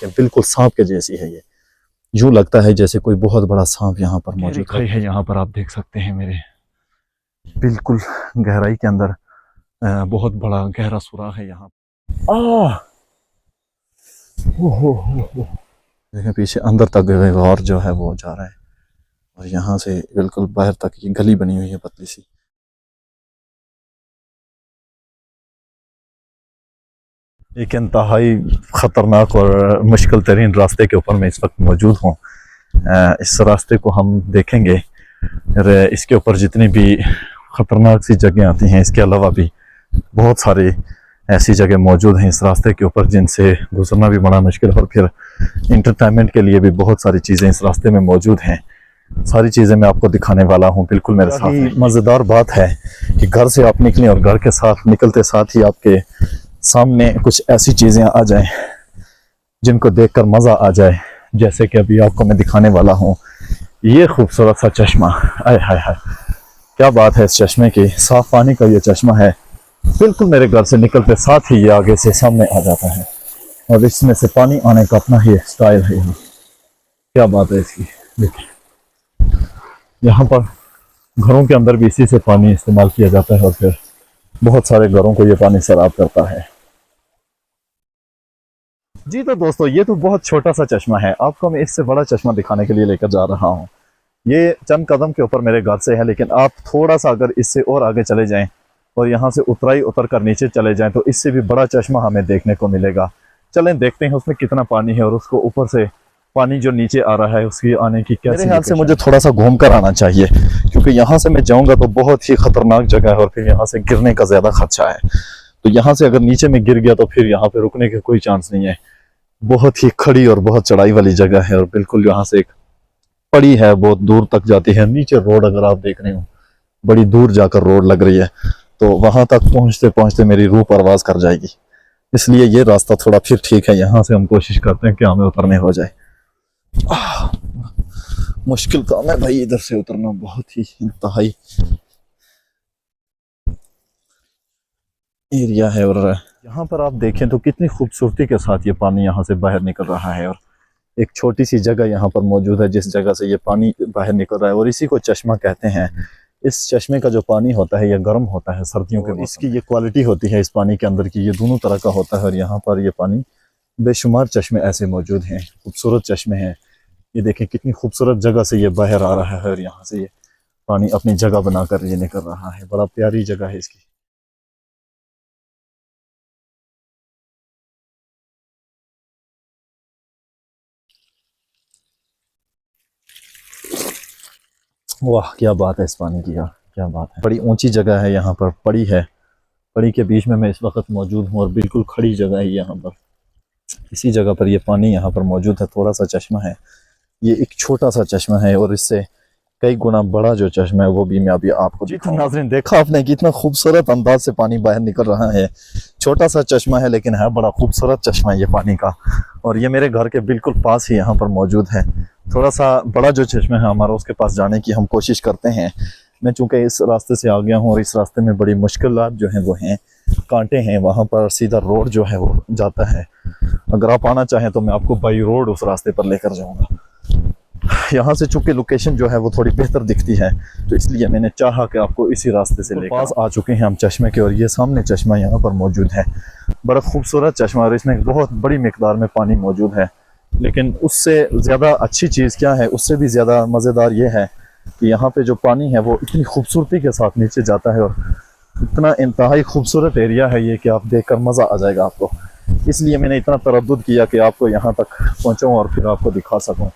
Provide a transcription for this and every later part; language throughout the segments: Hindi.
देखें, बिल्कुल सांप के जैसी है ये। यूं लगता है जैसे कोई बहुत बड़ा सांप यहाँ पर मौजूद है। यहाँ पर आप देख सकते हैं मेरे बिल्कुल गहराई के अंदर बहुत बड़ा गहरा सुराख है यहाँ। देखें पीछे अंदर तक और जो है वो जा रहा है, और यहाँ से बिल्कुल बाहर तक ये गली बनी हुई है पतली सी। एक इंतहाई ख़तरनाक और मुश्किल तरीन रास्ते के ऊपर मैं इस वक्त मौजूद हूँ। इस रास्ते को हम देखेंगे, इसके ऊपर जितनी भी ख़तरनाक सी जगह आती हैं, इसके अलावा भी बहुत सारी ऐसी जगह मौजूद हैं इस रास्ते के ऊपर जिनसे गुजरना भी बड़ा मुश्किल, और फिर इंटरटेनमेंट के लिए भी बहुत सारी चीज़ें इस रास्ते में मौजूद हैं। सारी चीज़ें मैं आपको दिखाने वाला हूँ, बिल्कुल मेरे साथ। मज़ेदार बात है कि घर से आप निकलें और घर के साथ निकलते साथ ही आपके सामने कुछ ऐसी चीज़ें आ जाएं जिनको देखकर मज़ा आ जाए, जैसे कि अभी आपको मैं दिखाने वाला हूँ। ये खूबसूरत सा चश्मा, आय हाय हाय, क्या बात है इस चश्मे की। साफ पानी का ये चश्मा है, बिल्कुल मेरे घर से निकलते साथ ही ये आगे से सामने आ जाता है, और इसमें से पानी आने का अपना ही स्टाइल है यहाँ। क्या बात है इसकी। देखिए यहाँ पर घरों के अंदर भी इसी से पानी इस्तेमाल किया जाता है, और फिर बहुत सारे घरों को ये पानी सराब करता है। जी तो दोस्तों, ये तो बहुत छोटा सा चश्मा है, आपको मैं इससे बड़ा चश्मा दिखाने के लिए लेकर जा रहा हूँ। ये चंद कदम के ऊपर मेरे घर से है, लेकिन आप थोड़ा सा अगर इससे और आगे चले जाएं और यहाँ से उतराई उतर कर नीचे चले जाएं तो इससे भी बड़ा चश्मा हमें देखने को मिलेगा। चलें देखते हैं उसमें कितना पानी है, और उसको ऊपर से पानी जो नीचे आ रहा है उसकी आने की क्या। मेरे ख्याल से मुझे थोड़ा सा घूम कर आना चाहिए, क्योंकि यहाँ से मैं जाऊँगा तो बहुत ही खतरनाक जगह है, और फिर यहाँ से गिरने का ज़्यादा खदशा है। तो यहाँ से अगर नीचे में गिर गया तो फिर यहाँ पे रुकने का कोई चांस नहीं है। बहुत ही खड़ी और बहुत चढ़ाई वाली जगह है, और बिल्कुल यहाँ से एक पड़ी है, बहुत दूर तक जाती है। नीचे रोड अगर आप देख रहे हो, बड़ी दूर जाकर रोड लग रही है, तो वहां तक पहुंचते पहुंचते मेरी रूह परवाज कर जाएगी। इसलिए ये रास्ता थोड़ा फिर ठीक है, यहाँ से हम कोशिश करते हैं कि हमें उतरने हो जाए। मुश्किल काम है भाई, इधर से उतरना बहुत ही इंतहाई एरिया है। और यहाँ पर आप देखें तो कितनी खूबसूरती के साथ ये पानी यहाँ से बाहर निकल रहा है, और एक छोटी सी जगह यहाँ पर मौजूद है जिस जगह से ये पानी बाहर निकल रहा है, और इसी को चश्मा कहते हैं। इस चश्मे का जो पानी होता है ये गर्म होता है सर्दियों के, इसकी ये क्वालिटी होती है इस पानी के अंदर की, ये दोनों तरह का होता है। और यहाँ पर ये पानी बेशुमार चश्मे ऐसे मौजूद हैं, खूबसूरत चश्मे हैं। ये देखें कितनी खूबसूरत जगह से ये बाहर आ रहा है, और यहाँ से ये पानी अपनी जगह बनाकर ये निकल रहा है। बड़ा प्यारी जगह है इसकी। वाह क्या बात है इस पानी की, यार क्या बात है। बड़ी ऊंची जगह है, यहाँ पर पड़ी है, पड़ी के बीच में मैं इस वक्त मौजूद हूँ, और बिल्कुल खड़ी जगह है यहाँ पर। इसी जगह पर ये पानी यहाँ पर मौजूद है। थोड़ा सा चश्मा है, ये एक छोटा सा चश्मा है, और इससे कई गुना बड़ा जो चश्मा है वो भी मैं अभी आपको दिखाऊंगा। नाज़रीन देखा आपने कितना खूबसूरत अंदाज से पानी बाहर निकल रहा है। छोटा सा चश्मा है लेकिन है बड़ा खूबसूरत चश्मा ये पानी का, और ये मेरे घर के बिल्कुल पास ही यहाँ पर मौजूद है। थोड़ा सा बड़ा जो चश्मा है हमारा, उसके पास जाने की हम कोशिश करते हैं। मैं चूँकि इस रास्ते से आ गया हूँ, और इस रास्ते में बड़ी मुश्किलात जो हैं वो हैं, कांटे हैं, वहाँ पर सीधा रोड जो है वो जाता है। अगर आप आना चाहें तो मैं आपको बाई रोड उस रास्ते पर लेकर जाऊँगा। यहाँ से चूँकि लोकेशन जो है वो थोड़ी बेहतर दिखती है, तो इसलिए मैंने चाहा कि आपको इसी रास्ते से लेकर पास आ चुके हैं हम चश्मे के, और ये सामने चश्मा यहाँ पर मौजूद है। बड़ा खूबसूरत चश्मा, और इसमें बहुत बड़ी मिकदार में पानी मौजूद है। लेकिन उससे ज़्यादा अच्छी चीज़ क्या है, उससे भी ज़्यादा मज़ेदार ये है कि यहाँ पे जो पानी है वो इतनी खूबसूरती के साथ नीचे जाता है, और इतना इंतहाई खूबसूरत एरिया है ये कि आप देखकर मज़ा आ जाएगा आपको। इसलिए मैंने इतना तरद्दुद किया कि आपको यहाँ तक पहुँचाऊँ और फिर आपको दिखा सकूँ।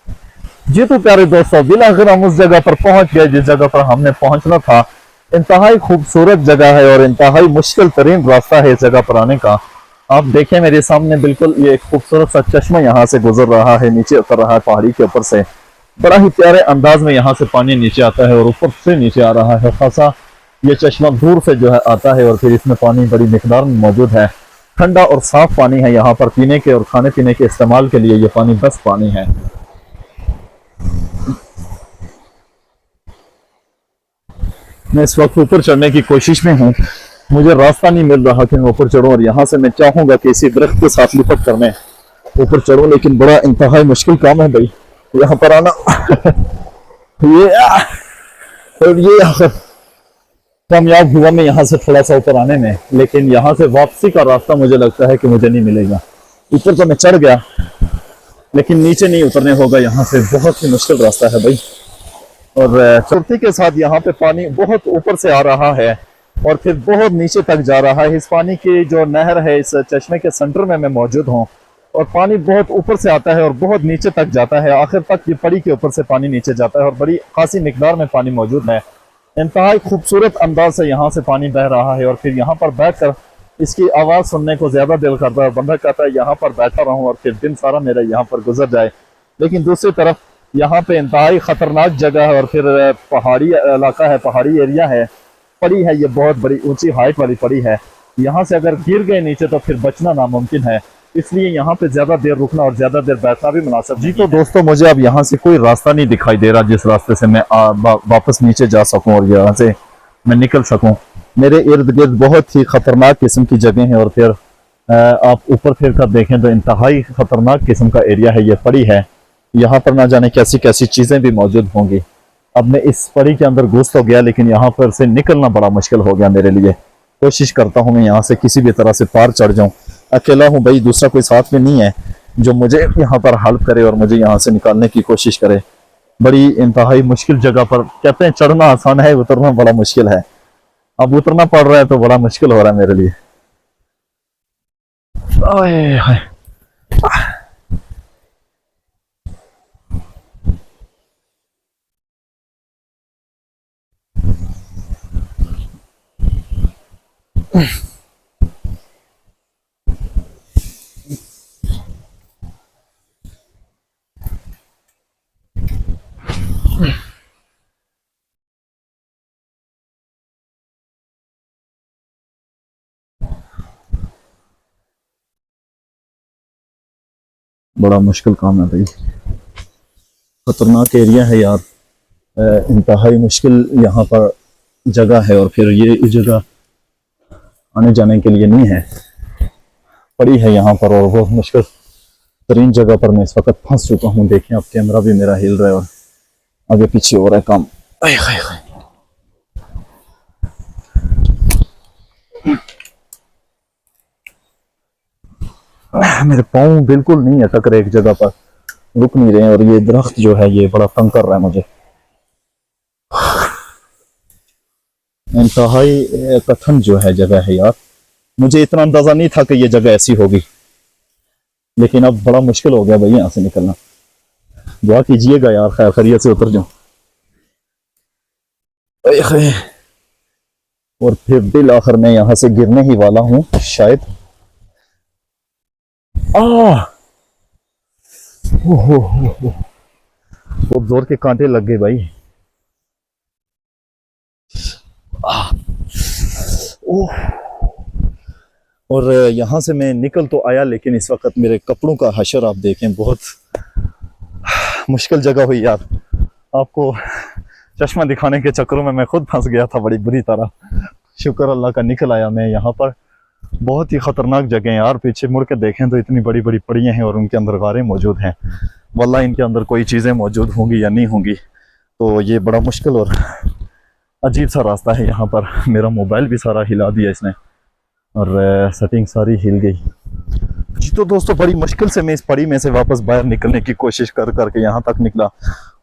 जी तो प्यारे दोस्तों, बिलाखिर हम उस जगह पर पहुँच गए जिस जगह पर हमने पहुँचना था। इंतहाई खूबसूरत जगह है, और इंतहाई मुश्किल तरीन रास्ता है इस जगह पर आने का। आप देखें मेरे सामने बिल्कुल ये एक खूबसूरत सा चश्मा यहाँ से गुजर रहा है, नीचे उतर रहा है पहाड़ी के ऊपर से। बड़ा ही प्यारे अंदाज में यहाँ से पानी नीचे आता है, और ऊपर से नीचे आ रहा है। खासा ये चश्मा दूर से जो है आता है, और फिर इसमें पानी बड़ी मिकदार में मौजूद है। ठंडा और साफ पानी है यहाँ पर, पीने के और खाने पीने के इस्तेमाल के लिए ये पानी बेस्ट पानी है। मैं इस वक्त ऊपर चढ़ने की कोशिश में हूँ, मुझे रास्ता नहीं मिल रहा कि मैं ऊपर चढ़ूं, और यहाँ से मैं चाहूंगा कि इसी दरख्त के साथ लिपट कर मैं ऊपर चढ़ूं, लेकिन बड़ा इंतहाई मुश्किल काम है भाई यहाँ पर आना। ये और ये आखिर कामयाब हुआ मैं यहाँ से थोड़ा सा ऊपर आने में, लेकिन यहाँ से वापसी का रास्ता मुझे लगता है कि मुझे नहीं मिलेगा। ऊपर तो मैं चढ़ गया, लेकिन नीचे नहीं उतरने होगा यहाँ से, बहुत ही मुश्किल रास्ता है भाई। और चुनौती के साथ यहाँ पे पानी बहुत ऊपर से आ रहा है और फिर बहुत नीचे तक जा रहा है। इस पानी की जो नहर है, इस चश्मे के सेंटर में मैं मौजूद हूँ और पानी बहुत ऊपर से आता है और बहुत नीचे तक जाता है। आखिर तक ये पड़ी के ऊपर से पानी नीचे जाता है और बड़ी खासी मिकदार में पानी मौजूद है। इंतहाई खूबसूरत अंदाज से यहाँ से पानी बह रहा है और फिर यहाँ पर बैठकर इसकी आवाज़ सुनने को ज़्यादा दिल करता है। बंदा कहता है यहाँ पर बैठा रहूँ और फिर दिन सारा मेरा यहाँ पर गुजर जाए। लेकिन दूसरी तरफ यहाँ पे इंतहाई ख़तरनाक जगह है और फिर पहाड़ी इलाका है, पहाड़ी एरिया है। पड़ी है ये बहुत बड़ी ऊंची हाइट वाली पड़ी है। यहाँ से अगर गिर गए नीचे तो फिर बचना नामुमकिन है, इसलिए यहाँ पे ज़्यादा देर रुकना और ज़्यादा देर बैठना भी मुनासिब जी। तो दोस्तों, मुझे अब यहाँ से कोई रास्ता नहीं दिखाई दे रहा जिस रास्ते से मैं वापस नीचे जा सकूँ और यहाँ से मैं निकल सकूँ। मेरे इर्द गिर्द बहुत ही ख़तरनाक किस्म की जगह है और फिर आप ऊपर फिर कर देखें तो इंतहाई ख़तरनाक किस्म का एरिया है। ये पड़ी है, यहाँ पर ना जाने कैसी कैसी चीज़ें भी मौजूद होंगी। अब मैं इस पड़ी के अंदर घुस तो गया, लेकिन यहाँ पर से निकलना बड़ा मुश्किल हो गया मेरे लिए। कोशिश करता हूँ मैं यहाँ से किसी भी तरह से पार चढ़ जाऊँ। अकेला हूँ भाई, दूसरा कोई साथ में नहीं है जो मुझे यहाँ पर हेल्प करे और मुझे यहाँ से निकालने की कोशिश करे। बड़ी इंतहाई मुश्किल जगह पर, कहते हैं चढ़ना आसान है, उतरना बड़ा मुश्किल है। अब उतरना पड़ रहा है तो बड़ा मुश्किल हो रहा है मेरे लिए। ओए हाय, बड़ा मुश्किल काम है भाई, खतरनाक एरिया है यार। इंतहाई मुश्किल यहाँ पर जगह है और फिर ये इस जगह आने जाने के लिए नहीं है, पड़ी है यहाँ पर और बहुत मुश्किल तरीन जगह पर मैं इस वक्त फंस चुका हूँ। देखें, अब कैमरा भी मेरा हिल रहा है और आगे पीछे हो रहा है काम। आए हाय हाय, मेरे पाँव बिल्कुल नहीं अटक रहे, एक जगह पर रुक नहीं रहे और ये दरख्त जो है ये बड़ा तंग कर रहा है मुझे। इंतहाई कठिन जो है जगह है यार, मुझे इतना अंदाजा नहीं था कि ये जगह ऐसी होगी, लेकिन अब बड़ा मुश्किल हो गया भाई यहाँ से निकलना। दुआ कीजिएगा यार खैर खैरियत से उतर जाऊं। और फिर बिल आखिर मैं यहाँ से गिरने ही वाला हूँ शायद। बहुत जोर के कांटे लग गए भाई। और यहाँ से मैं निकल तो आया, लेकिन इस वक्त मेरे कपड़ों का हशर आप देखें, बहुत मुश्किल जगह हुई यार। आपको चश्मा दिखाने के चक्करों में मैं खुद फंस गया था बड़ी बुरी तरह। शुक्र अल्लाह का निकल आया मैं यहाँ पर। बहुत ही ख़तरनाक जगह है यार, पीछे मुड़ के देखें तो इतनी बड़ी बड़ी पड़ियाँ हैं और उनके अंदर गारें मौजूद हैं। वल्लाह इनके अंदर कोई चीज़ें मौजूद होंगी या नहीं होंगी, तो ये बड़ा मुश्किल और अजीब सा रास्ता है यहाँ पर। मेरा मोबाइल भी सारा हिला दिया इसने और सेटिंग सारी हिल गई जी। तो दोस्तों, बड़ी मुश्किल से मैं इस पड़ी में से वापस बाहर निकलने की कोशिश कर करके यहाँ तक निकला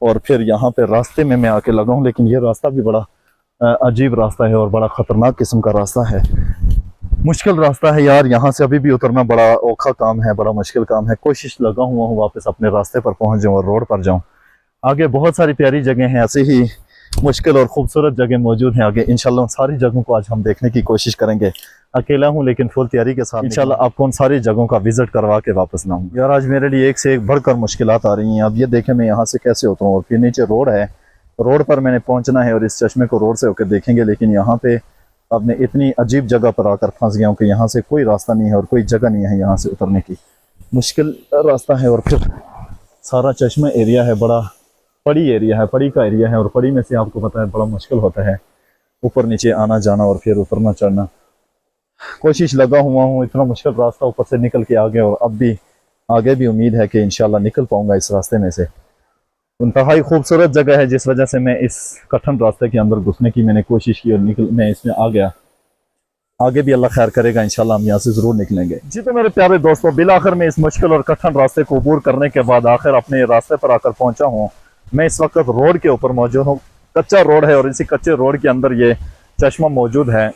और फिर यहाँ पे रास्ते में मैं आके लगा हूँ। लेकिन ये रास्ता भी बड़ा अजीब रास्ता है और बड़ा ख़तरनाक किस्म का रास्ता है, मुश्किल रास्ता है यार। यहाँ से अभी भी उतरना बड़ा औखा काम है, बड़ा मुश्किल काम है। कोशिश लगा हुआ हूँ वापस अपने रास्ते पर पहुँच जाऊँ और रोड पर जाऊँ। आगे बहुत सारी प्यारी जगह हैं, ऐसे ही मुश्किल और खूबसूरत जगह मौजूद हैं। आगे इंशाल्लाह सारी जगहों को आज हम देखने की कोशिश करेंगे। अकेला हूँ लेकिन फुल तैयारी के साथ इंशाल्लाह आपको उन सारी जगहों का विजिट करवा के वापस लाऊं। यार आज मेरे लिए एक से एक बढ़कर मुश्किलात आ रही हैं। अब ये देखें मैं यहाँ से कैसे होता हूँ और फिर नीचे रोड है, रोड पर मैंने पहुँचना है और इस चश्मे को रोड से होकर देखेंगे। लेकिन यहाँ पे अब मैं इतनी अजीब जगह पर आकर फंस गया हूँ कि यहाँ से कोई रास्ता नहीं है और कोई जगह नहीं है यहाँ से उतरने की। मुश्किल रास्ता है और फिर सारा चश्मा एरिया है, बड़ा पड़ी एरिया है, पड़ी का एरिया है और पड़ी में से आपको पता है बड़ा मुश्किल होता है ऊपर नीचे आना जाना और फिर उतरना चढ़ना। कोशिश लगा हुआ हूँ, इतना मुश्किल रास्ता ऊपर से निकल के आ गया और अब भी आगे भी उम्मीद है कि इंशाल्लाह निकल पाऊंगा इस रास्ते में से। इंतहाई खूबसूरत जगह है, जिस वजह से मैं इस कठिन रास्ते के अंदर घुसने की मैंने कोशिश की और मैं इसमें आ गया। आगे भी अल्लाह खैर करेगा, इंशाल्लाह हम यहाँ से ज़रूर निकलेंगे। जी तो मेरे प्यारे दोस्तों, बिलाखिर मैं इस मुश्किल और कठिन रास्ते को अबूर करने के बाद आखिर अपने रास्ते पर आकर पहुँचा हूँ। मैं इस वक्त रोड के ऊपर मौजूद हूँ। कच्चा रोड है और इसी कच्चे रोड के अंदर ये चश्मा मौजूद है।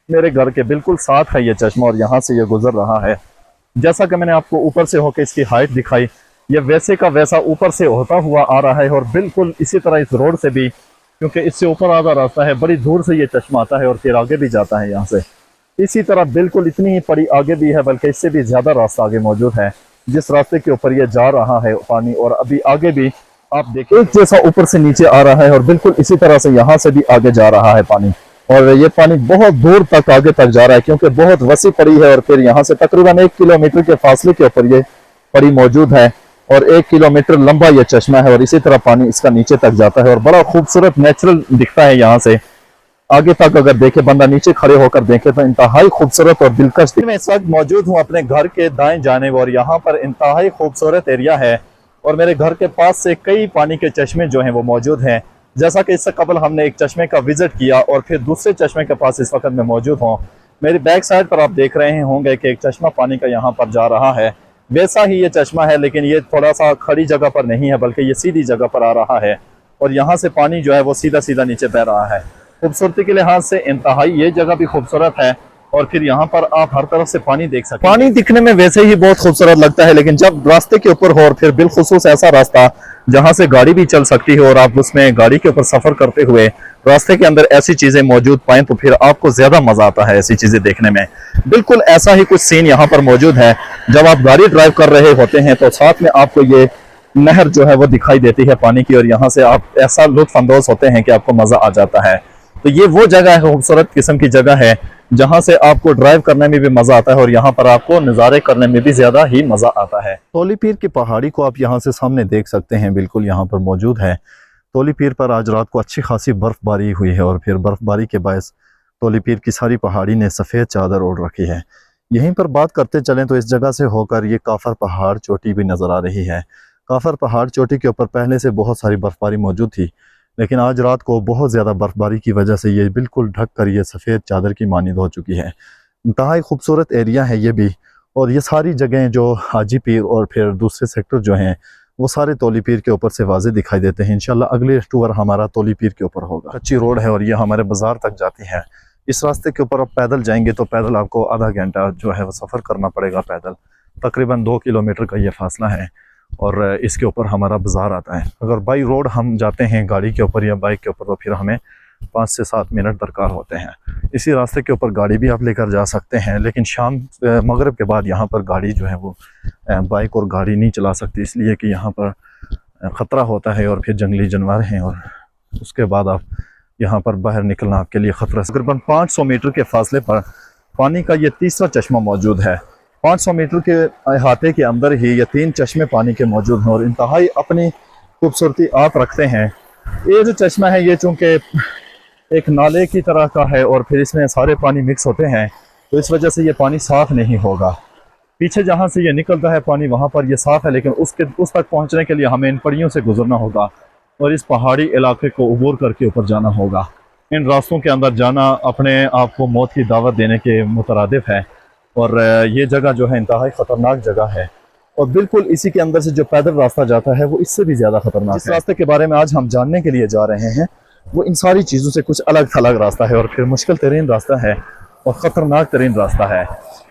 मेरे घर के बिल्कुल साथ है ये चश्मा और यहाँ से ये गुजर रहा है। जैसा कि मैंने आपको ऊपर से होकर इसकी हाइट दिखाई, ये वैसे का वैसा ऊपर से होता हुआ आ रहा है और बिल्कुल इसी तरह इस रोड से भी, क्योंकि इससे ऊपर आधा रास्ता है, बड़ी दूर से ये चश्मा आता है और फिर आगे भी जाता है यहाँ से। इसी तरह बिल्कुल इतनी ही पड़ी आगे भी है, बल्कि इससे भी ज़्यादा रास्ता आगे मौजूद है जिस रास्ते के ऊपर ये जा रहा है पानी। और अभी आगे भी आप देखिए एक जैसा ऊपर से नीचे आ रहा है और बिल्कुल इसी तरह से यहाँ से भी आगे जा रहा है पानी। और ये पानी बहुत दूर तक आगे तक जा रहा है क्योंकि बहुत वसी पड़ी है और फिर यहाँ से तकरीबन 1 किलोमीटर के फासले के ऊपर ये पड़ी मौजूद है और 1 किलोमीटर लंबा ये चश्मा है और इसी तरह पानी इसका नीचे तक जाता है और बड़ा खूबसूरत नेचुरल दिखता है। यहाँ से आगे तक अगर देखे, बंदा नीचे खड़े होकर देखे तो इंतहाई खूबसूरत और दिलकश। मैं इस वक्त मौजूद हूँ अपने घर के दाएं जानिब और यहाँ पर इंतहाई खूबसूरत एरिया है और मेरे घर के पास से कई पानी के चश्मे जो हैं वो मौजूद हैं। जैसा कि इससे कबल हमने एक चश्मे का विजिट किया और फिर दूसरे चश्मे के पास इस वक्त मैं मौजूद हूँ। मेरी बैक साइड पर आप देख रहे होंगे कि एक चश्मा पानी का यहाँ पर जा रहा है। वैसा ही ये चश्मा है, लेकिन ये थोड़ा सा खड़ी जगह पर नहीं है बल्कि ये सीधी जगह पर आ रहा है और यहाँ से पानी जो है वो सीधा सीधा नीचे बह रहा है। खूबसूरती के लिहाज से इंतहाई ये जगह भी खूबसूरत है और फिर यहाँ पर आप हर तरफ से पानी देख सकते हैं। पानी दिखने में वैसे ही बहुत खूबसूरत लगता है, लेकिन जब रास्ते के ऊपर हो और फिर बिलखुसूस ऐसा रास्ता जहाँ से गाड़ी भी चल सकती है और आप उसमें गाड़ी के ऊपर सफर करते हुए रास्ते के अंदर ऐसी चीजें मौजूद पाएं तो फिर आपको ज्यादा मजा आता है ऐसी चीजें देखने में। बिल्कुल ऐसा ही कुछ सीन यहाँ पर मौजूद है। जब आप गाड़ी ड्राइव कर रहे होते हैं तो साथ में आपको ये नहर जो है वो दिखाई देती है पानी की और यहाँ से आप ऐसा लुत्फ अंदोज होते हैं कि आपको मजा आ जाता है। तो ये वो जगह है, खूबसूरत किस्म की जगह है जहां से आपको ड्राइव करने में भी मजा आता है और यहाँ पर आपको नज़ारे करने में भी ज्यादा ही मजा आता है। तौली पीर की पहाड़ी को आप यहाँ से सामने देख सकते हैं, बिल्कुल यहाँ पर मौजूद है। तौली पीर पर आज रात को अच्छी खासी बर्फबारी हुई है और फिर बर्फबारी के बायस तौली पीर की सारी पहाड़ी ने सफ़ेद चादर ओढ़ रखी है। यहीं पर बात करते चलें तो इस जगह से होकर ये काफर पहाड़ चोटी भी नज़र आ रही है। काफर पहाड़ चोटी के ऊपर पहले से बहुत सारी बर्फबारी मौजूद थी, लेकिन आज रात को बहुत ज़्यादा बर्फबारी की वजह से ये बिल्कुल ढक कर ये सफ़ेद चादर की मानिंद हो चुकी है। इंतहाई खूबसूरत एरिया है ये भी और ये सारी जगहें जो हाजी पीर और फिर दूसरे सेक्टर जो हैं वो सारे तौली पीर के ऊपर से वाज़े दिखाई देते हैं। इंशाल्लाह अगले टूर हमारा तौली पीर के ऊपर होगा। अच्छी रोड है और ये हमारे बाज़ार तक जाती है। इस रास्ते के ऊपर आप पैदल जाएंगे तो पैदल आपको आधा घंटा जो है वो सफ़र करना पड़ेगा। पैदल तकरीबन 2 किलोमीटर का ये फासला है और इसके ऊपर हमारा बाज़ार आता है। अगर बाई रोड हम जाते हैं गाड़ी के ऊपर या बाइक के ऊपर तो फिर हमें 5 से 7 मिनट दरकार होते हैं। इसी रास्ते के ऊपर गाड़ी भी आप लेकर जा सकते हैं, लेकिन शाम मगरिब के बाद यहाँ पर गाड़ी जो है वो बाइक और गाड़ी नहीं चला सकती, इसलिए कि यहाँ पर ख़तरा होता है और फिर जंगली जानवर हैं और उसके बाद आप यहाँ पर बाहर निकलना आपके लिए ख़तरा। तकरीबन 500 मीटर के फासले पर पानी का ये तीसरा चश्मा मौजूद है। 500 मीटर के अहाते के अंदर ही ये 3 चश्मे पानी के मौजूद हैं और इंतहाई अपनी खूबसूरती आप रखते हैं। ये जो चश्मा है ये चूँकि एक नाले की तरह का है और फिर इसमें सारे पानी मिक्स होते हैं तो इस वजह से ये पानी साफ़ नहीं होगा। पीछे जहाँ से ये निकलता है पानी वहाँ पर ये साफ़ है, लेकिन उस तक पहुँचने के लिए हमें इन पड़ियों से गुजरना होगा और इस पहाड़ी इलाके को अबूर करके ऊपर जाना होगा। इन रास्तों के अंदर जाना अपने आप को मौत की दावत देने के मुतरादिफ है और ये जगह जो है इंतहाई ख़तरनाक जगह है और बिल्कुल इसी के अंदर से जो पैदल रास्ता जाता है वो इससे भी ज़्यादा ख़तरनाक है। इस रास्ते के बारे में आज हम जानने के लिए जा रहे हैं, वो इन सारी चीज़ों से कुछ अलग थलग रास्ता है और फिर मुश्किल तरीन रास्ता है और ख़तरनाक तरीन रास्ता है।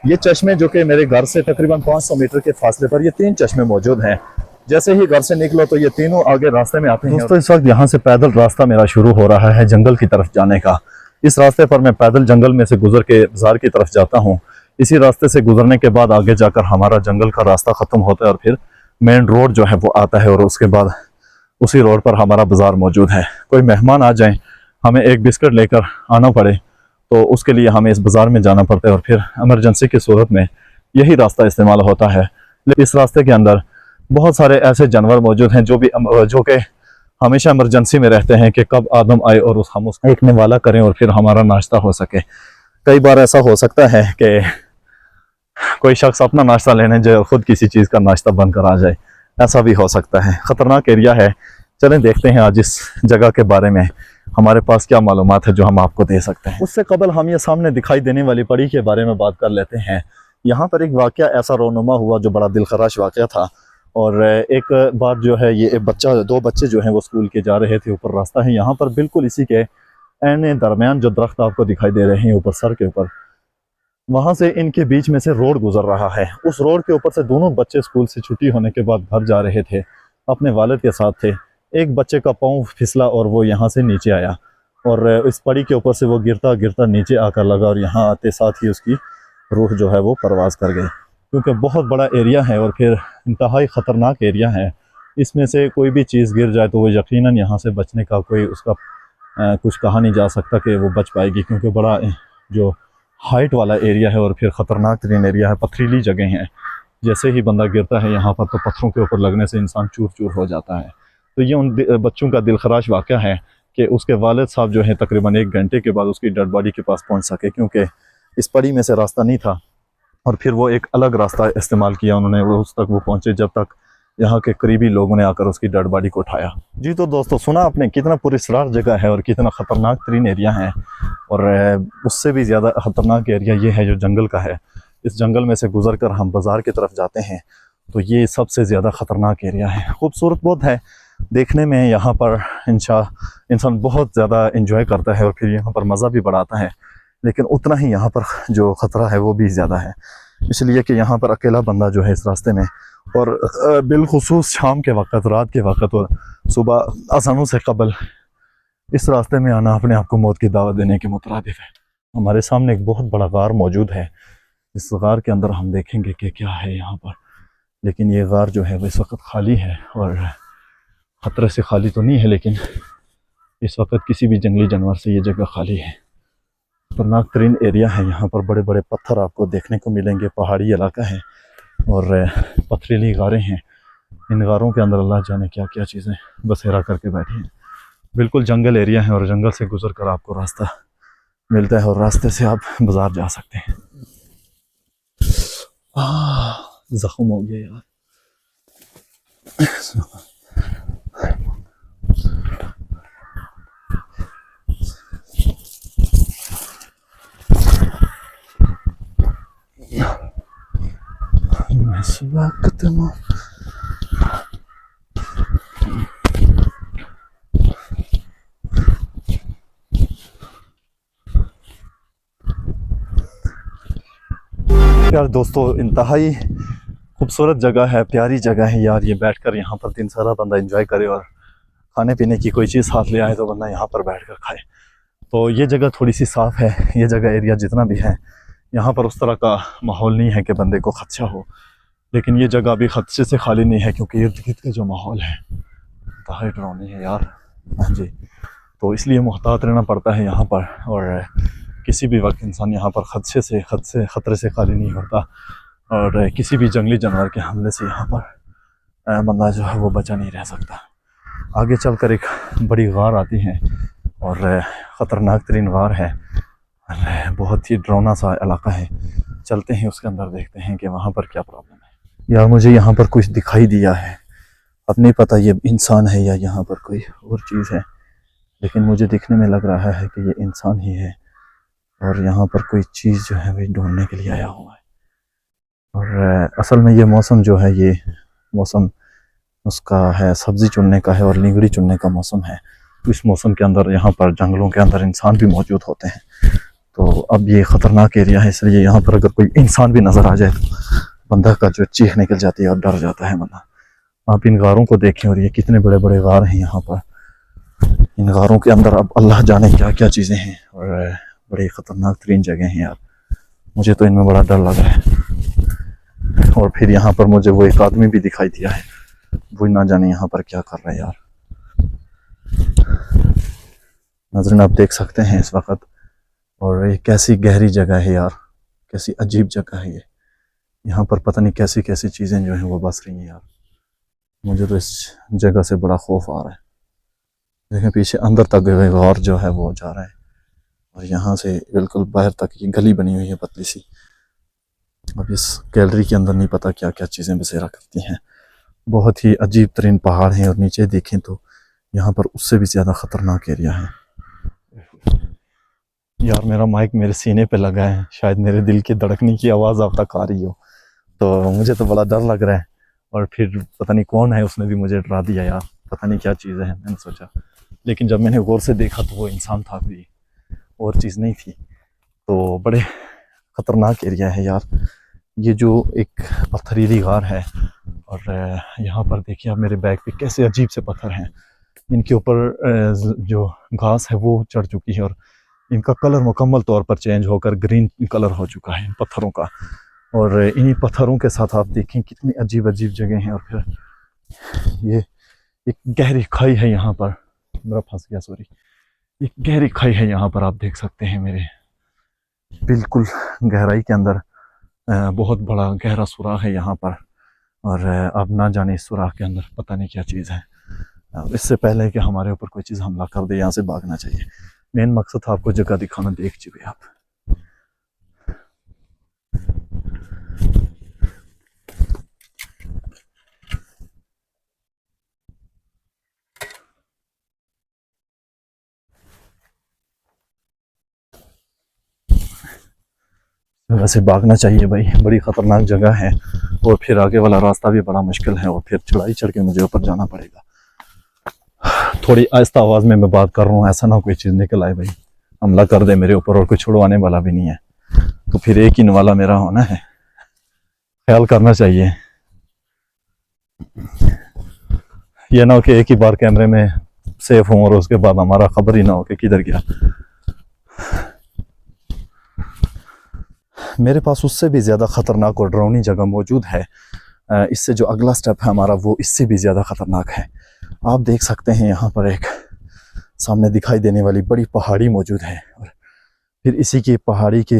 ये चश्मे जो कि मेरे घर से तकरीबन 500 मीटर के फासले पर ये 3 चश्मे मौजूद हैं। जैसे ही घर से निकलो तो ये तीनों आगे रास्ते में आते हैं। दोस्तों इस वक्त यहाँ से पैदल रास्ता मेरा शुरू हो रहा है जंगल की तरफ जाने का। इस रास्ते पर मैं पैदल जंगल में से गुजर के बाजार की तरफ जाता हूँ। इसी रास्ते से गुजरने के बाद आगे जाकर हमारा जंगल का रास्ता ख़त्म होता है और फिर मेन रोड जो है वो आता है और उसके बाद उसी रोड पर हमारा बाज़ार मौजूद है। कोई मेहमान आ जाए, हमें एक बिस्किट लेकर आना पड़े तो उसके लिए हमें इस बाज़ार में जाना पड़ता है और फिर एमरजेंसी की सूरत में यही रास्ता इस्तेमाल होता है। लेकिन इस रास्ते के अंदर बहुत सारे ऐसे जानवर मौजूद हैं जो कि हमेशा इमरजेंसी में रहते हैं कि कब आदम आए और हम उसको एक निवाला करें और फिर हमारा नाश्ता हो सके। कई बार ऐसा हो सकता है कि कोई शख्स अपना नाश्ता लेने जाए, खुद किसी चीज़ का नाश्ता बनकर आ जाए, ऐसा भी हो सकता है। ख़तरनाक एरिया है। चलें देखते हैं आज इस जगह के बारे में हमारे पास क्या मालूमात है जो हम आपको दे सकते हैं। उससे कबल हम ये सामने दिखाई देने वाली पड़ी के बारे में बात कर लेते हैं। यहाँ पर एक वाक़या ऐसा रोनुमा हुआ जो बड़ा दिलखराश वाक़या था। और एक बार जो है ये दो बच्चे जो हैं वो स्कूल के जा रहे थे। ऊपर रास्ता है यहाँ पर, बिल्कुल इसी के एन दरमियान जो दरख्त आपको दिखाई दे रहे हैं ऊपर सर के ऊपर, वहाँ से इनके बीच में से रोड गुजर रहा है। उस रोड के ऊपर से दोनों बच्चे स्कूल से छुट्टी होने के बाद घर जा रहे थे, अपने वालिद के साथ थे। एक बच्चे का पाँव फिसला और वो यहाँ से नीचे आया और इस पड़ी के ऊपर से वो गिरता गिरता नीचे आकर लगा और यहाँ आते साथ ही उसकी रूह जो है वो परवाज़ कर गई। क्योंकि बहुत बड़ा एरिया है और फिर इंतहाई ख़तरनाक एरिया है। इसमें से कोई भी चीज़ गिर जाए तो वो यकीनन यहाँ से बचने का कोई उसका कुछ कहा नहीं जा सकता कि वो बच पाएगी, क्योंकि बड़ा जो हाइट वाला एरिया है और फिर ख़तरनाक तरीन एरिया है, पथरीली जगह हैं। जैसे ही बंदा गिरता है यहाँ पर तो पत्थरों के ऊपर लगने से इंसान चूर चूर हो जाता है। तो ये उन बच्चों का दिलखराश वाक़या है कि उसके वालिद साहब जो है तकरीबन 1 घंटे के बाद उसकी डेड बॉडी के पास पहुँच सके, क्योंकि इस पड़ी में से रास्ता नहीं था और फिर वो एक अलग रास्ता इस्तेमाल किया उन्होंने, वो उस तक वो पहुँचे जब तक यहाँ के करीबी लोगों ने आकर उसकी डेड बॉडी को उठाया। जी तो दोस्तों, सुना आपने कितना पुरस्रार जगह है और कितना ख़तरनाक तरीन एरिया है। और उससे भी ज़्यादा ख़तरनाक एरिया ये है जो जंगल का है। इस जंगल में से गुजर कर हम बाज़ार की तरफ जाते हैं तो ये सबसे ज़्यादा ख़तरनाक एरिया है। खूबसूरत बहुत है देखने में, यहाँ पर इंसान बहुत ज़्यादा इंजॉय करता है और फिर यहाँ पर मज़ा भी बढ़ाता है, लेकिन उतना ही यहाँ पर जो ख़तरा है वो भी ज़्यादा है। इसलिए कि यहाँ पर अकेला बंदा जो है इस रास्ते में, और बिलखुसूस शाम के वक़्त, रात के वक़्त और सुबह अज़ानों से कबल इस रास्ते में आना अपने आप को मौत की दावत देने के मुतरादिफ है। हमारे सामने एक बहुत बड़ा गार मौजूद है। इस गार के अंदर हम देखेंगे कि क्या है यहाँ पर, लेकिन ये गार जो है वो इस वक्त खाली है और ख़तरे से खाली तो नहीं है, लेकिन इस वक्त किसी भी जंगली जानवर से ये जगह खाली है। खतरनाक तरीन एरिया है। यहाँ पर बड़े बड़े पत्थर आपको देखने को मिलेंगे, पहाड़ी इलाका है और पथरीली गारें हैं। इन गारों के अंदर अल्लाह जाने क्या क्या चीज़ें बसेरा करके बैठी हैं। बिल्कुल जंगल एरिया है और जंगल से गुजर कर आपको रास्ता मिलता है और रास्ते से आप बाज़ार जा सकते हैं। ज़ख्म हो गया यार। इस वक्त यार दोस्तों, इंतहाई खूबसूरत जगह है, प्यारी जगह है यार। ये बैठकर यहाँ पर दिन सारा बंदा एंजॉय करे और खाने पीने की कोई चीज़ हाथ ले आए तो बंदा यहाँ पर बैठकर खाए। तो ये जगह थोड़ी सी साफ़ है। ये जगह एरिया जितना भी है यहाँ पर उस तरह का माहौल नहीं है कि बंदे को खदशा हो, लेकिन ये जगह अभी खदशे से खाली नहीं है, क्योंकि इर्द गिर्द का जो माहौल है इंतहाई डरावनी है यार। हाँ जी, तो इसलिए मुहतात रहना पड़ता है यहाँ पर, और किसी भी वक्त इंसान यहाँ पर ख़तरे से खाली नहीं होता और किसी भी जंगली जानवर के हमले से यहाँ पर बंदा जो है वो बचा नहीं रह सकता। आगे चलकर एक बड़ी गार आती है और ख़तरनाक तरीन गार है, बहुत ही डरावना सा इलाका है। चलते हैं उसके अंदर, देखते हैं कि वहाँ पर क्या प्रॉब्लम है। यार मुझे यहाँ पर कुछ दिखाई दिया है, अब नहीं पता ये इंसान है या यहाँ पर कोई और चीज़ है, लेकिन मुझे दिखने में लग रहा है कि ये इंसान ही है और यहाँ पर कोई चीज़ जो है वही ढूंढने के लिए आया हुआ है। और असल में ये मौसम जो है, ये मौसम उसका है सब्ज़ी चुनने का है और लीगड़ी चुनने का मौसम है। इस मौसम के अंदर यहाँ पर जंगलों के अंदर इंसान भी मौजूद होते हैं। तो अब ये ख़तरनाक एरिया है, इसलिए यहाँ पर अगर कोई इंसान भी नज़र आ जाए तो बंदा का जो चीख निकल जाती है और डर जाता है बंदा। आप इन गारों को देखें और ये कितने बड़े बड़े गार हैं यहाँ पर। इन गारों के अंदर अब अल्लाह जाने क्या क्या चीज़ें हैं और बड़ी ख़तरनाक तरीन जगह हैं यार। मुझे तो इनमें बड़ा डर लगा है। और फिर यहाँ पर मुझे वो एक आदमी भी दिखाई दिया है, वो ना जाने यहाँ पर क्या कर रहा है यार। नाज़रीन आप देख सकते हैं इस वक्त, और ये कैसी गहरी जगह है यार, कैसी अजीब जगह है ये। यहाँ पर पता नहीं कैसी कैसी चीज़ें जो हैं वो बस रही हैं यार। मुझे तो इस जगह से बड़ा खौफ आ रहा है। देखें पीछे अंदर तक गार जो है वो जा रहा है और यहाँ से बिल्कुल बाहर तक ये गली बनी हुई है पतली सी। अब इस गैलरी के अंदर नहीं पता क्या क्या चीज़ें बसेरा करती हैं। बहुत ही अजीब तरीन पहाड़ हैं और नीचे देखें तो यहाँ पर उससे भी ज़्यादा ख़तरनाक एरिया है। यार मेरा माइक मेरे सीने पे लगा है, शायद मेरे दिल की धड़कने की आवाज़ आप तक आ रही हो, तो मुझे तो बड़ा डर लग रहा है। और फिर पता नहीं कौन है, उसने भी मुझे डरा दिया यार, पता नहीं क्या चीज़ है। मैंने सोचा, लेकिन जब मैंने गौर से देखा तो वो इंसान था, कोई और चीज़ नहीं थी। तो बड़े ख़तरनाक एरिया है यार। ये जो एक पथरीली गार है, और यहाँ पर देखिए आप मेरे बैग पे कैसे अजीब से पत्थर हैं। इनके ऊपर जो घास है वो चढ़ चुकी है और इनका कलर मुकम्मल तौर पर चेंज होकर ग्रीन कलर हो चुका है इन पत्थरों का। और इन्हीं पत्थरों के साथ आप देखें कितनी अजीब अजीब जगह हैं। और फिर ये एक गहरी खाई है यहाँ पर, मेरा फंस गया सॉरी, एक गहरी खाई है यहाँ पर, आप देख सकते हैं मेरे बिल्कुल गहराई के अंदर बहुत बड़ा गहरा सुराख है यहाँ पर। और अब ना जाने इस सुराख के अंदर पता नहीं क्या चीज़ है। इससे पहले कि हमारे ऊपर कोई चीज़ हमला कर दे, यहाँ से भागना चाहिए। मेन मकसद था आपको जगह दिखाना, देख चुके आप। वैसे भागना चाहिए भाई, बड़ी ख़तरनाक जगह है और फिर आगे वाला रास्ता भी बड़ा मुश्किल है और फिर चढ़ाई चढ़ के मुझे ऊपर जाना पड़ेगा। थोड़ी आहिस्ता आवाज़ में मैं बात कर रहा हूँ, ऐसा ना कोई चीज़ निकल आए भाई, हमला कर दे मेरे ऊपर, और कोई छुड़वाने वाला भी नहीं है, तो फिर एक ही वाला मेरा होना है, ख्याल करना चाहिए। ये ना हो कि एक ही बार कैमरे में सेफ हूँ और उसके बाद हमारा खबर ही ना हो कि किधर गया। मेरे पास उससे भी ज़्यादा ख़तरनाक और डरावनी जगह मौजूद है। इससे जो अगला स्टेप है हमारा वो इससे भी ज़्यादा ख़तरनाक है। आप देख सकते हैं यहाँ पर एक सामने दिखाई देने वाली बड़ी पहाड़ी मौजूद है, और फिर इसी की पहाड़ी के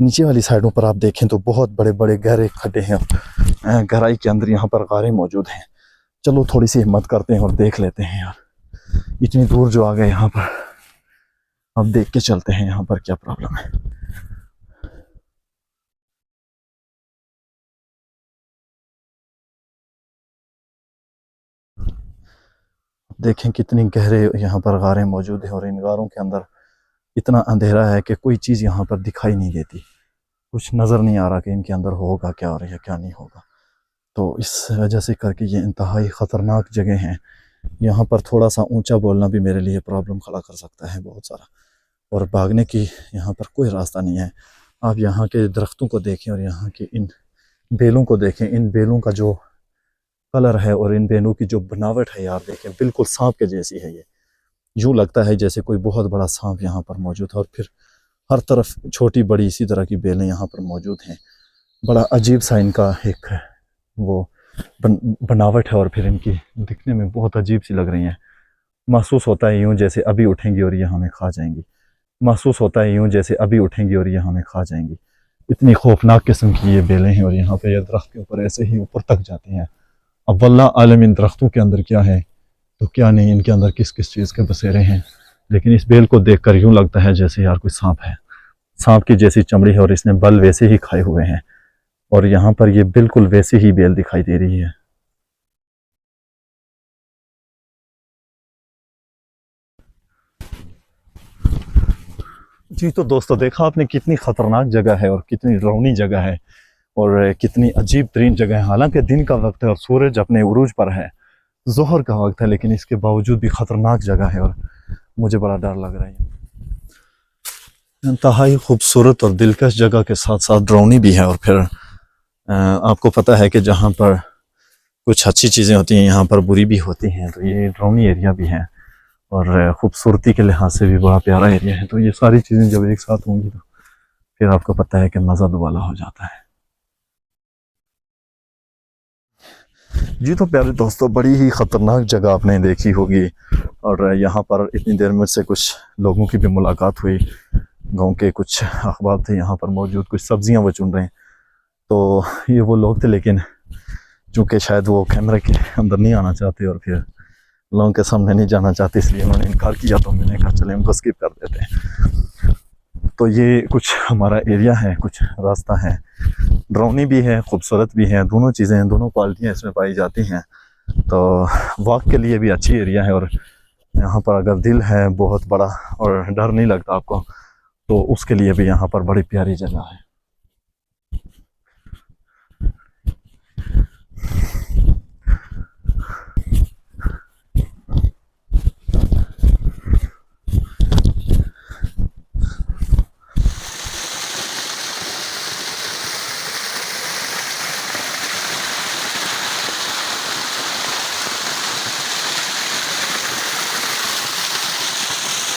नीचे वाली साइडों पर आप देखें तो बहुत बड़े बड़े गहरे खड्डे हैं। गहराई के अंदर यहाँ पर गारें मौजूद हैं। चलो थोड़ी सी हिम्मत करते हैं और देख लेते हैं यार, इतनी दूर जो आ गए यहाँ पर, अब देख के चलते हैं यहाँ पर क्या प्रॉब्लम है। देखें कितनी गहरे यहाँ पर गारें मौजूद हैं और इन गारों के अंदर इतना अंधेरा है कि कोई चीज़ यहाँ पर दिखाई नहीं देती, कुछ नज़र नहीं आ रहा कि इनके अंदर होगा क्या और या क्या नहीं होगा। तो इस वजह से करके ये इंतहाई ख़तरनाक जगह हैं। यहाँ पर थोड़ा सा ऊंचा बोलना भी मेरे लिए प्रॉब्लम खड़ा कर सकता है बहुत सारा, और भागने की यहाँ पर कोई रास्ता नहीं है। आप यहाँ के दरख्तों को देखें और यहाँ के इन बेलों को देखें, इन बेलों का जो कलर है और इन बेलों की जो बनावट है यार, देखें बिल्कुल सांप के जैसी है। ये यूँ लगता है जैसे कोई बहुत बड़ा सांप यहाँ पर मौजूद है, और फिर हर तरफ छोटी बड़ी इसी तरह की बेलें यहाँ पर मौजूद हैं। बड़ा अजीब सा इनका एक वो बनावट है, और फिर इनकी दिखने में बहुत अजीब सी लग रही हैं। महसूस होता है यूँ जैसे अभी उठेंगी और ये हमें खा जाएंगी, महसूस होता है यूँ जैसे अभी उठेंगी और ये हमें खा जाएंगी। इतनी खौफनाक किस्म की ये बेलें हैं, और यहाँ पे ये दरख्त के ऊपर ऐसे ही ऊपर तक जाती हैं। अब वल्लाह आलम इन दरख्तों के अंदर क्या है तो क्या नहीं, इनके अंदर किस किस चीज़ के बसेरे हैं, लेकिन इस बेल को देखकर यूँ लगता है जैसे यार कोई सांप है, सांप की जैसी चमड़ी है और इसने बल वैसे ही खाए हुए हैं, और यहाँ पर ये बिल्कुल वैसी ही बेल दिखाई दे रही है। जी तो दोस्तों, देखा आपने कितनी ख़तरनाक जगह है और कितनी डरावनी जगह है और कितनी अजीब तरीन जगह है। हालांकि दिन का वक्त है और सूरज अपने उरूज पर है, जोहर का वक्त है, लेकिन इसके बावजूद भी ख़तरनाक जगह है और मुझे बड़ा डर लग रहा है। इंतहाई खूबसूरत और दिलकश जगह के साथ साथ डरावनी भी है। और फिर आपको पता है कि जहाँ पर कुछ अच्छी चीज़ें होती हैं यहाँ पर बुरी भी होती हैं, तो ये डरावनी एरिया भी है और ख़ूबसूरती के लिहाज से भी बड़ा प्यारा एरिया है। तो ये सारी चीज़ें जब एक साथ होंगी तो फिर आपको पता है कि मज़ा दुबाला हो जाता है। जी तो प्यारे दोस्तों, बड़ी ही ख़तरनाक जगह आपने देखी होगी, और यहाँ पर इतनी देर मुझसे कुछ लोगों की भी मुलाकात हुई। गांव के कुछ अखबार थे यहाँ पर मौजूद, कुछ सब्जियाँ वो चुन रहे हैं, तो ये वो लोग थे, लेकिन चूँकि शायद वो कैमरे के अंदर नहीं आना चाहते और फिर लोगों के सामने नहीं जाना चाहते, इसलिए उन्होंने इनकार किया। तो मैंने कहा चले उनको स्किप कर देते हैं। तो ये कुछ हमारा एरिया है, कुछ रास्ता है, ड्रोनी भी है, खूबसूरत भी है, दोनों चीज़ें हैं, दोनों क्वालिटियाँ इसमें पाई जाती हैं। तो वॉक के लिए भी अच्छी एरिया है, और यहाँ पर अगर दिल है बहुत बड़ा और डर नहीं लगता आपको, तो उसके लिए भी यहाँ पर बड़ी प्यारी जगह है।